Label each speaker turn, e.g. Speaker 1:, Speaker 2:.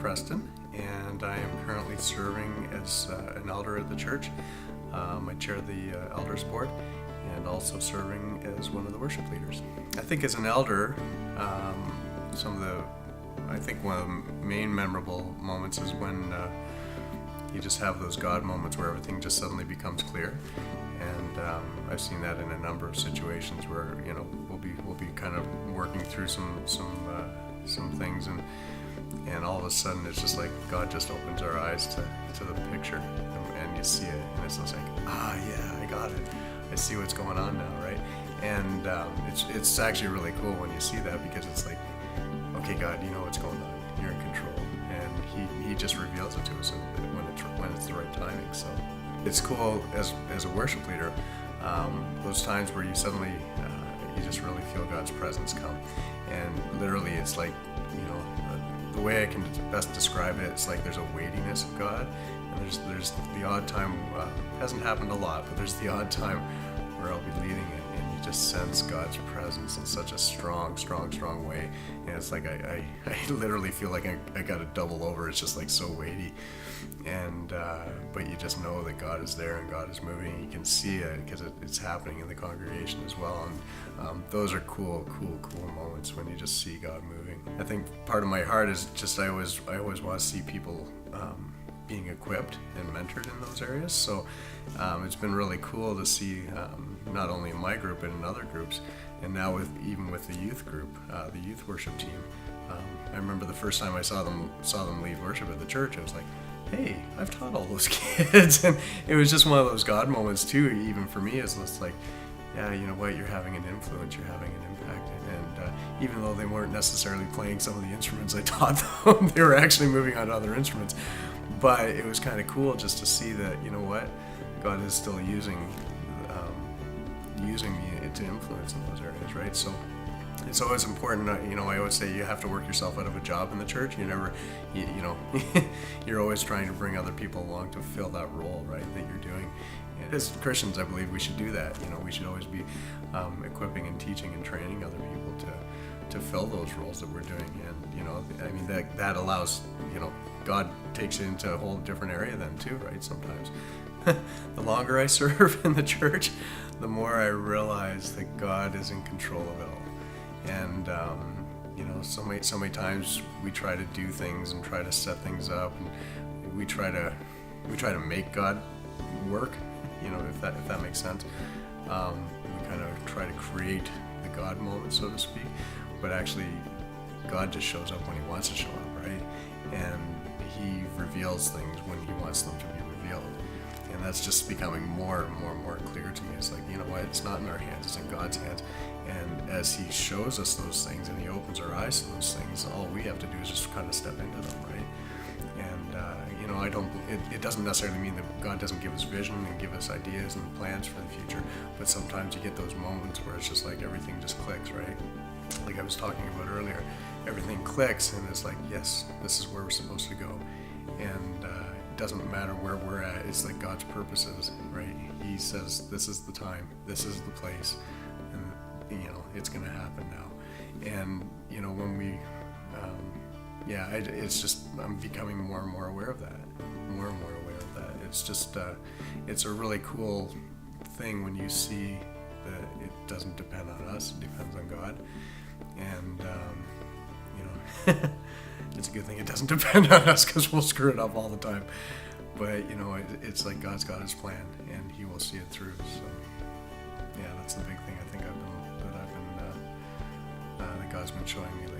Speaker 1: Preston, and I am currently serving as an elder at the church. I chair the elders board and also serving as one of the worship leaders. I think as an elder, one of the main memorable moments is when you just have those God moments where everything just suddenly becomes clear. And I've seen that in a number of situations where we'll be kind of working through some things, and all of a sudden it's just like God just opens our eyes to the picture, and you see it, and it's just like, yeah, I got it. I see what's going on now, right? And it's actually really cool when you see that, because it's like, okay, God, you know what's going on. You're in control, and He just reveals it to us when it's the right timing. So it's cool as a worship leader, those times where you suddenly you just really feel God's presence come, and literally it's like, the way I can best describe it, it's like there's a weightiness of God, and there's the odd time, hasn't happened a lot, but there's the odd time where I'll be leading it, and you just sense God's presence in such a strong way, and it's like I literally feel like I got to double over. It's just like so weighty, and but you just know that God is there and God is moving. You can see it because it's happening in the congregation as well, and those are cool moments when you just see God moving. I think part of my heart is just I always want to see people being equipped and mentored in those areas. So it's been really cool to see, not only in my group but in other groups, and now even with the youth group, the youth worship team. I remember the first time I saw them lead worship at the church, I was like, hey, I've taught all those kids. And it was just one of those God moments too, even for me. It's just like, yeah, you know what, you're having an influence, you're having an impact. And even though they weren't necessarily playing some of the instruments I taught them, they were actually moving on to other instruments. But it was kind of cool just to see that, you know what, God is still using me to influence in those areas, right? So it's always important. I always say you have to work yourself out of a job in the church. You're always trying to bring other people along to fill that role, right, that you're doing. And as Christians, I believe we should do that. We should always be equipping and teaching and training other people to fill those roles that we're doing. And that allows, God takes it into a whole different area then too, right? Sometimes the longer I serve in the church, the more I realize that God is in control of it all. And so many times we try to do things and try to set things up, and we try to make God work, if that makes sense. We kind of try to create the God moment, so to speak, but actually God just shows up when He wants to show up, right? And He reveals things when He wants them to be revealed. And that's just becoming more and more clear to me. It's like, you know what, it's not in our hands, it's in God's hands. And as He shows us those things and He opens our eyes to those things, all we have to do is just kind of step into them, right? And it doesn't necessarily mean that God doesn't give us vision and give us ideas and plans for the future, but sometimes you get those moments where it's just like everything just clicks, right? Like I was talking about earlier, everything clicks, and it's like, yes, this is where we're supposed to go. And it doesn't matter where we're at, it's like God's purposes, right? He says, this is the time, this is the place, and it's going to happen now. And when we it's just, I'm becoming more and more aware of that. It's just it's a really cool thing when you see that it doesn't depend on us, it depends on God. And it's a good thing it doesn't depend on us, because we'll screw it up all the time. But it's like God's got His plan, and He will see it through. So yeah, that's the big thing I think that God's been showing me lately.